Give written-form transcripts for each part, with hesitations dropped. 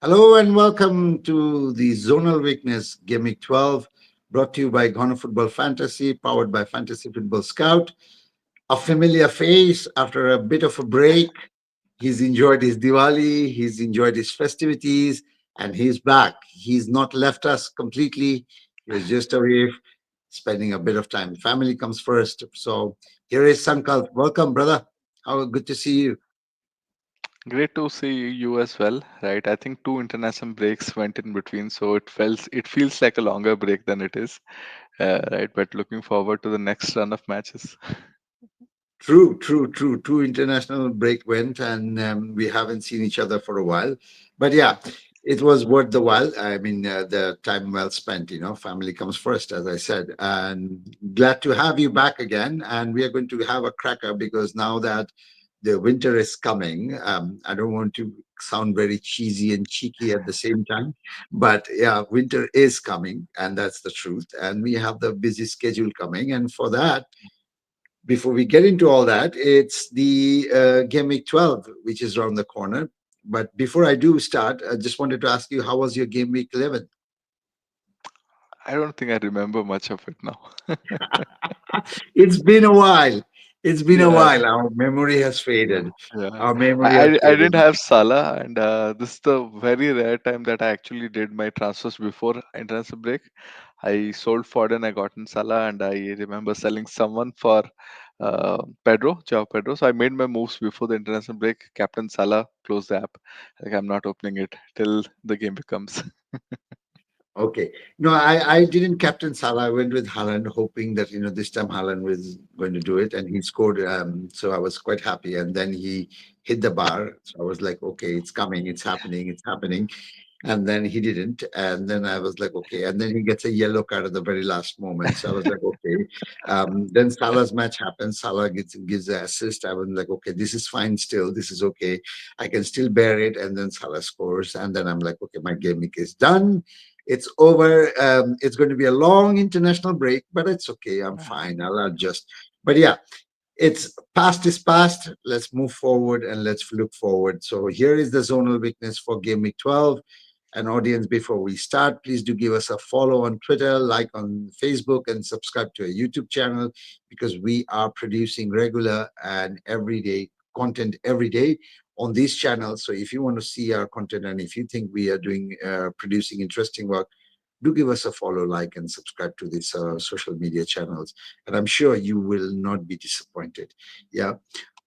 Hello and welcome to the Zonal Weakness Gimmick 12, brought to you by Ghana Football Fantasy, powered by Fantasy Football Scout. A familiar face after a bit of a break. He's enjoyed his Diwali, he's enjoyed his festivities, and he's back. He's not left us completely. He was just away spending a bit of time. Family comes first. So here is Sankalp. Welcome, brother. How good to see you. Great to see you as well, right? I think two international breaks went in between, so it feels like a longer break than it is, right? But looking forward to the next run of matches. True, true, true. Two international break went, and we haven't seen each other for a while. But yeah, it was worth the while. I mean, the time well spent. Family comes first, as I said. And glad to have you back again. And we are going to have a cracker because now that the winter is coming, I don't want to sound very cheesy and cheeky at the same time, but yeah, winter is coming, and that's the truth. And we have the busy schedule coming, and for that before we get into all that, it's the Game Week 12, which is around the corner. But before I do start, I just wanted to ask you, how was your Game Week 11? I don't think I remember much of it now. It's been a while. It's been a Yeah, while. Our memory has faded. yeah. Our I, memory has I I didn't faded. have Salah, and this is the very rare time that I actually did my transfers before international break. I sold Foden, I got in Salah, and I remember selling someone for Pedro. So I made my moves before the international break. Captain Salah, close the app. Like I'm not opening it till the game becomes. Okay. No, I didn't captain Salah. I went with Haaland, hoping that, this time Haaland was going to do it. And he scored. So I was quite happy. And then he hit the bar. So I was like, okay, it's coming. It's happening. It's happening. And then he didn't. And then I was like, okay. And then he gets a yellow card at the very last moment. So I was like, okay. Then Salah's match happens. Salah gives an assist. I was like, okay, this is fine still. This is okay. I can still bear it. And then Salah scores. And then I'm like, okay, my game week is done. It's over. It's going to be a long international break, but it's okay. I'm fine. I'll adjust. But yeah, it's past is past. Let's move forward and let's look forward. So here is the zonal weakness for Game Week 12. An audience, before we start, please do give us a follow on Twitter, like on Facebook, and subscribe to our YouTube channel because we are producing regular and everyday content every day on these channels. So if you want to see our content and if you think we are doing producing interesting work, do give us a follow, like, and subscribe to these social media channels. And I'm sure you will not be disappointed. Yeah,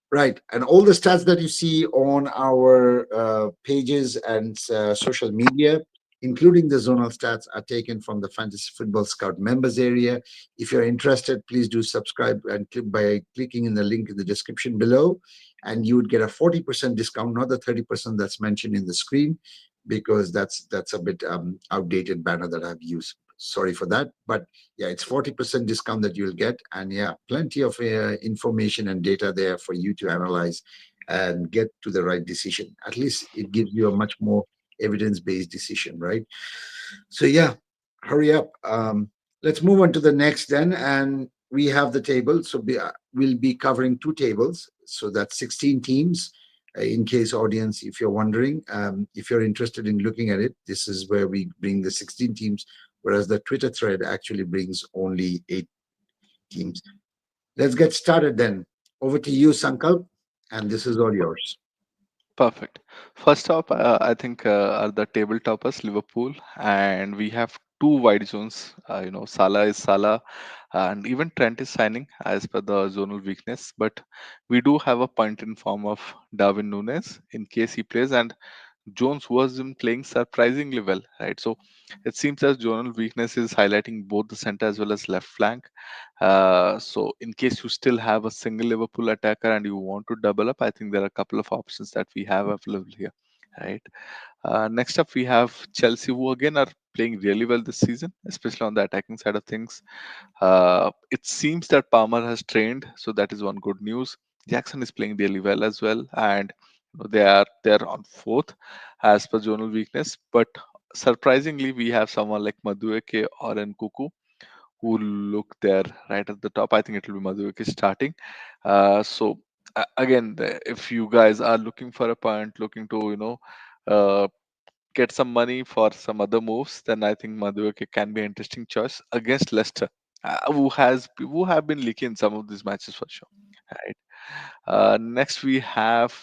right. And all the stats that you see on our pages and social media, including the zonal stats, are taken from the Fantasy Football Scout members area. If you're interested, please do subscribe and click by clicking in the link in the description below. And you would get a 40% discount, not the 30% that's mentioned in the screen, because that's a bit outdated banner that I've used. Sorry for that. But yeah, it's 40% discount that you'll get. And yeah, plenty of information and data there for you to analyze and get to the right decision. At least it gives you a much more evidence-based decision, right? So yeah, hurry up. Let's move on to the next then. And we have the table. So we'll be covering two tables. So that's 16 teams. In case audience, if you're wondering, if you're interested in looking at it, this is where we bring the 16 teams, whereas the Twitter thread actually brings only 8 teams. Let's get started then. Over to you, Sankalp, and this is all yours. Perfect. First up, I think are the table toppers, Liverpool, and we have two wide zones. Salah is Salah, and even Trent is signing as per the zonal weakness. But we do have a point in form of Darwin Nunes in case he plays, and Jones was been playing surprisingly well, right? So it seems as zonal weakness is highlighting both the center as well as left flank. So in case you still have a single Liverpool attacker and you want to double up, I think there are a couple of options that we have available here, right? Next up, we have Chelsea, who again are playing really well this season, especially on the attacking side of things. It seems that Palmer has trained, so that is one good news. Jackson is playing really well as well, and they are on fourth as per zonal weakness. But surprisingly, we have someone like Madueke or Nkuku who look there right at the top. I think it will be Madueke starting. So again, if you guys are looking for a point, looking to uh, get some money for some other moves, then I think Madueke can be an interesting choice against Leicester, who have been leaking in some of these matches for sure. Right. Next we have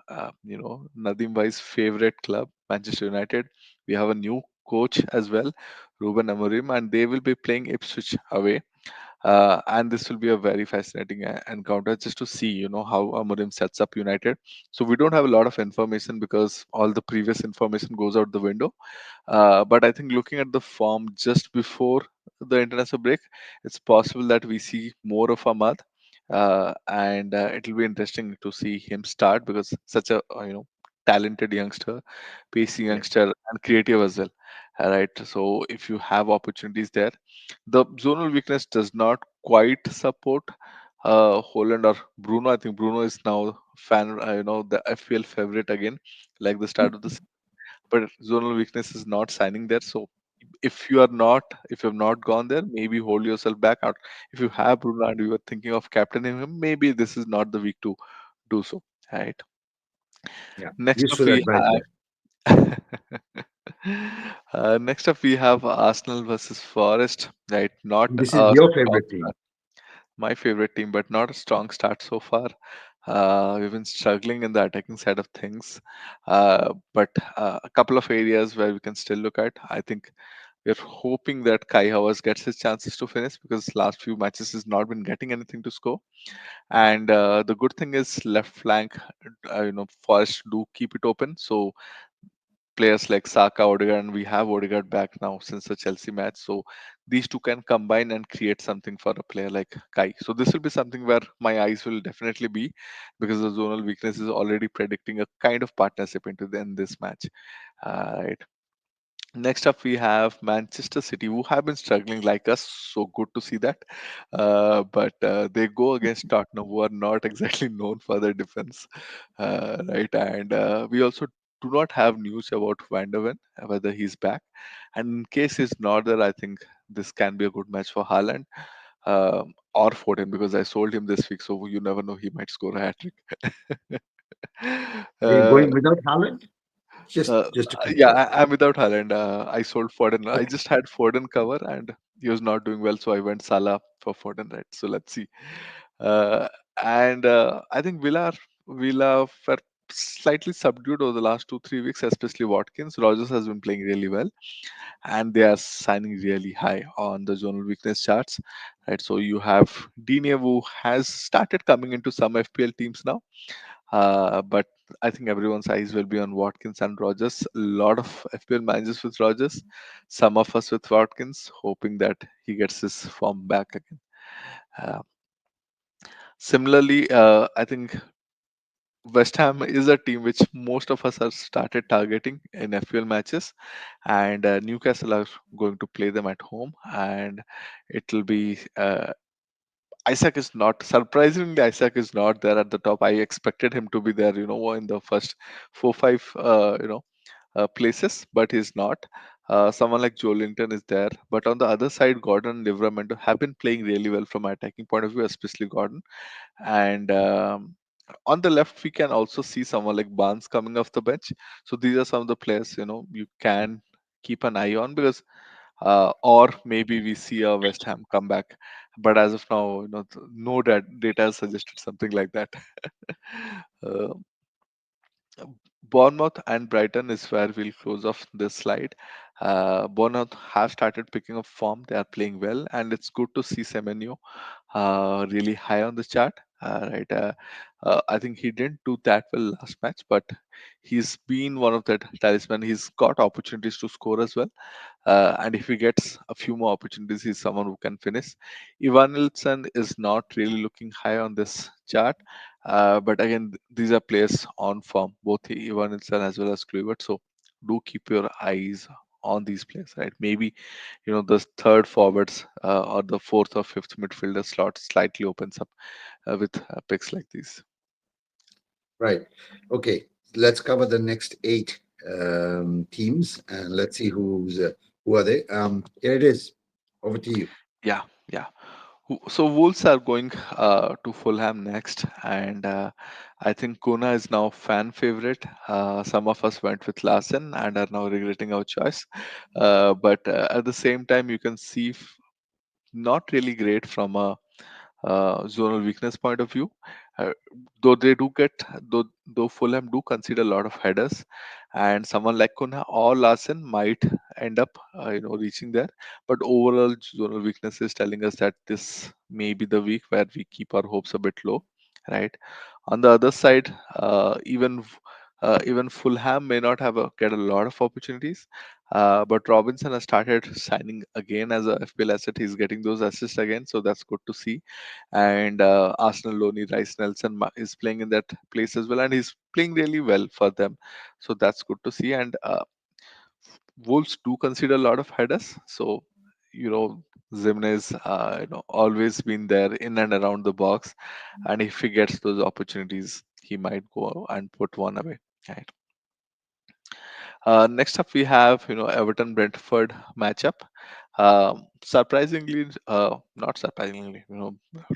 Nadim Bhai's favorite club, Manchester United. We have a new coach as well, Ruben Amorim, and they will be playing Ipswich away. And this will be a very fascinating encounter just to see, how Amorim sets up United. So we don't have a lot of information because all the previous information goes out the window. But I think looking at the form just before the international break, it's possible that we see more of Ahmad, and it will be interesting to see him start because such a talented youngster, pacey Yeah. youngster, and creative as well. Right. So if you have opportunities there, the zonal weakness does not quite support Holland or Bruno. I think Bruno is now the FPL favorite again, like the start of the season. But zonal weakness is not signing there. So if you have not gone there, maybe hold yourself back out. If you have Bruno and you are thinking of captaining him, maybe this is not the week to do so. Right. Yeah. Next up Useful we advice there. have next up we have Arsenal versus Forest. Right. Not This is a your strong favorite team. my favorite team, but not a strong start so far. We've been struggling in the attacking side of things, but a couple of areas where we can still look at. I think we're hoping that Kai Havertz gets his chances to finish because last few matches he's not been getting anything to score. And the good thing is left flank, Forest do keep it open. So players like Saka, Odegaard, and we have Odegaard back now since the Chelsea match. So these two can combine and create something for a player like Kai. So this will be something where my eyes will definitely be because the zonal weakness is already predicting a kind of partnership in this match. Right. Next up, we have Manchester City, who have been struggling like us. So good to see that. But they go against Tottenham, who are not exactly known for their defense, right? And we also do not have news about Van der Ven, whether he's back. And in case he's not there, I think this can be a good match for Haaland or Foden because I sold him this week, so you never know, he might score a hat trick. Are you uh, going without Haaland? Just Uh, just to yeah, confirm. I'm without Haaland. I sold Foden. I Okay. just had Foden cover and he was not doing well, so I went Salah for Foden, right? So let's see. Uh, and I think Villa were slightly subdued over the last 2 3 weeks, especially Watkins. Rogers has been playing really well, and they are signing really high on the zonal weakness charts, right? So you have Digne who has started coming into some FPL teams now, but I think everyone's eyes will be on Watkins and Rogers. A lot of FPL managers with Rogers, some of us with Watkins, hoping that he gets his form back again. Uh, Similarly, I think West Ham is a team which most of us have started targeting in FPL matches, and Newcastle are going to play them at home, and it will be Isaac is not surprisingly Isaac is not there at the top. I expected him to be there, in the first 4 5 places, but he's not. Someone like Joe Linton is there, but on the other side, Gordon and Livramento have been playing really well from an attacking point of view, especially Gordon. And on the left, we can also see someone like Barnes coming off the bench. So these are some of the players you can keep an eye on because or maybe we see a West Ham comeback. But as of now, no data has suggested something like that. uh, Bournemouth and Brighton is where we'll close off this slide. Bournemouth have started picking up form. They are playing well, and it's good to see Semenyo really high on the chart. Right, I think he didn't do that well last match, but he's been one of the talisman. He's got opportunities to score as well, and if he gets a few more opportunities, he's someone who can finish. Ivan Nilsson is not really looking high on this chart, but again, these are players on form, both Ivan Nilsson as well as Kluivert. So do keep your eyes on these players, right? Maybe the third forwards or the fourth or fifth midfielder slot slightly opens up with picks like these. Right. Okay. Let's cover the next eight teams and let's see who are they. Here it is. Over to you. Yeah, yeah. So Wolves are going to Fulham next, and I think Kuna is now fan favorite. Some of us went with Larsen and are now regretting our choice. But at the same time, you can see not really great from a zonal weakness point of view. Uh, though they do get, though Fulham do concede a lot of headers, and someone like Kuna or Larsen might end up, reaching there. But overall, zonal weakness is telling us that this may be the week where we keep our hopes a bit low, right? On the other side, even Fulham may not have get a lot of opportunities, but Robinson has started signing again as a FPL asset. He's getting those assists again, so that's good to see. And Arsenal Loney Rice Nelson is playing in that place as well, and he's playing really well for them. So that's good to see. And Wolves do consider a lot of headers, so you know Zimnes, always been there in and around the box, and if he gets those opportunities, he might go and put one away. Right. Next up, we have Everton Brentford matchup. Surprisingly, not surprisingly,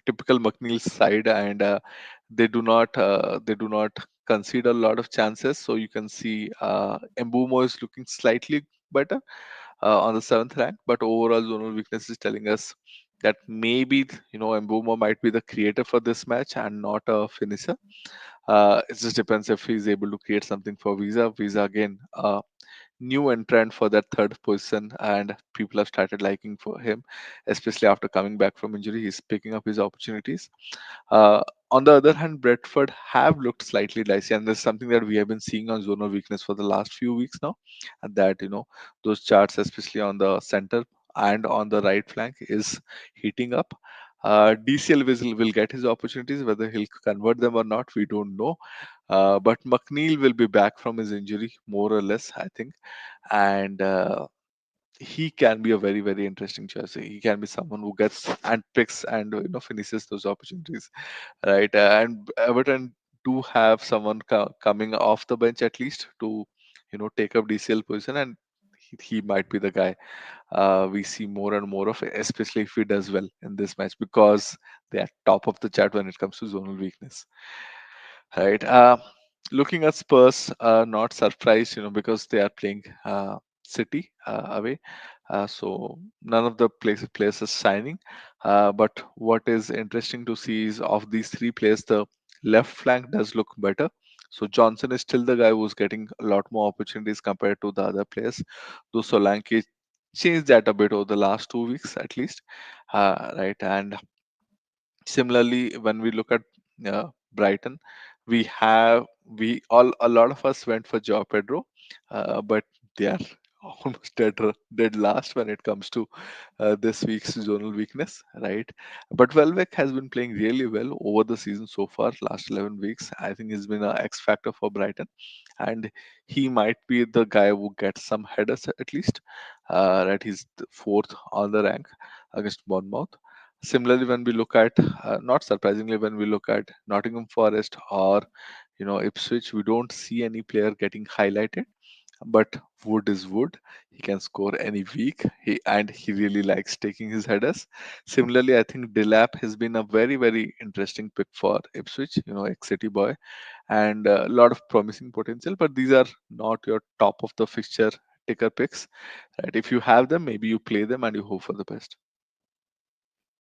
typical McNeil's side, and they do not concede a lot of chances. So you can see Mbumo is looking slightly better on the seventh rank, but overall zonal weakness is telling us that maybe Mbumo might be the creator for this match and not a finisher. It just depends if he's able to create something for Visa. Visa again. New entrant for that third position, and people have started liking for him, especially after coming back from injury. He's picking up his opportunities. uh, on the other hand, Brentford have looked slightly dicey, and there's something that we have been seeing on zonal weakness for the last few weeks now, and that those charts, especially on the center and on the right flank, is heating up. DCL will get his opportunities. Whether he'll convert them or not, we don't know. But McNeil will be back from his injury, more or less, I think, and he can be a very very interesting choice. He can be someone who gets and picks and finishes those opportunities, right? And Everton do have someone coming off the bench at least to take up DCL position, and he might be the guy we see more and more of, especially if he does well in this match, because they are top of the chart when it comes to zonal weakness, right? Looking at Spurs, not surprised, because they are playing City away. So none of the players is signing. But what is interesting to see is of these three players, the left flank does look better. So Johnson is still the guy who's getting a lot more opportunities compared to the other players. Though Solanke changed that a bit over the last 2 weeks at least, right? And similarly, when we look at Brighton, we all a lot of us went for Joao Pedro, but they are almost dead last when it comes to this week's zonal weakness, right? But Welbeck has been playing really well over the season so far, last 11 weeks. I think he's been an X factor for Brighton, and he might be the guy who gets some headers at least. Right, he's the fourth on the rank against Bournemouth. Similarly, when we look at, not surprisingly, when we look at Nottingham Forest or Ipswich, we don't see any player getting highlighted. But Wood is Wood. He can score any week. He really likes taking his headers. Similarly, I think Delap has been a very very interesting pick for Ipswich. Ex City boy, and a lot of promising potential. But these are not your top of the fixture ticker picks. Right? If you have them, maybe you play them and you hope for the best.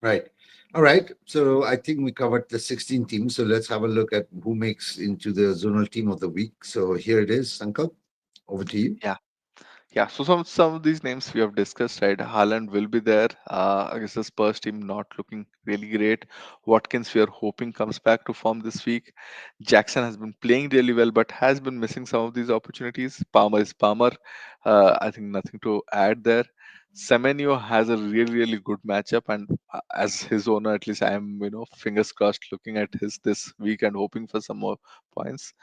Right. All right. So I think we covered the 16 teams. So let's have a look at who makes into the zonal team of the week. So here it is, Sankalp. Over to you. Yeah. Yeah, so some of these names we have discussed, right? Haaland will be there. I guess the Spurs team not looking really great. Watkins, we are hoping comes back to form this week. Jackson has been playing really well, but has been missing some of these opportunities. Palmer is Palmer. I think nothing to add there. Semenyo has a really really good matchup, and as his owner, at least I am fingers crossed looking at his this week and hoping for some more points.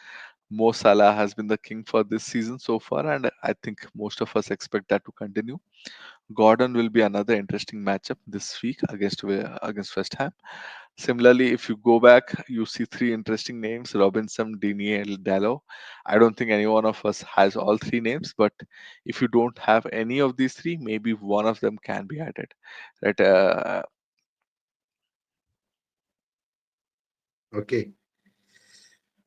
Mo Salah has been the king for this season so far, and I think most of us expect that to continue. Gordon will be another interesting matchup this week against West Ham. Similarly, if you go back, you see three interesting names: Robinson, Dinier, and Dallo. I don't think any one of us has all three names, but if you don't have any of these three, maybe one of them can be added. Right? Okay.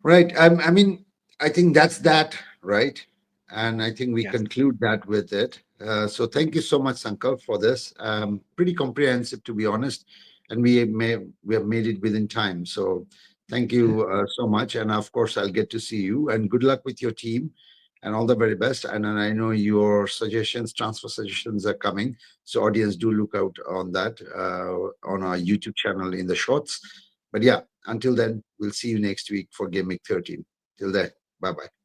Right. I mean, I think that's that, right? And I think we Yes. conclude that with it. So thank you so much, Sankar, for this. Pretty comprehensive, to be honest, and we have made it within time. So thank you so much, and of course, I'll get to see you. And good luck with your team, and all the very best. And I know your suggestions, transfer suggestions are coming. So audience, do look out on that on our YouTube channel in the shorts. But yeah, until then, we'll see you next week for Game Week 13. Till then, bye bye.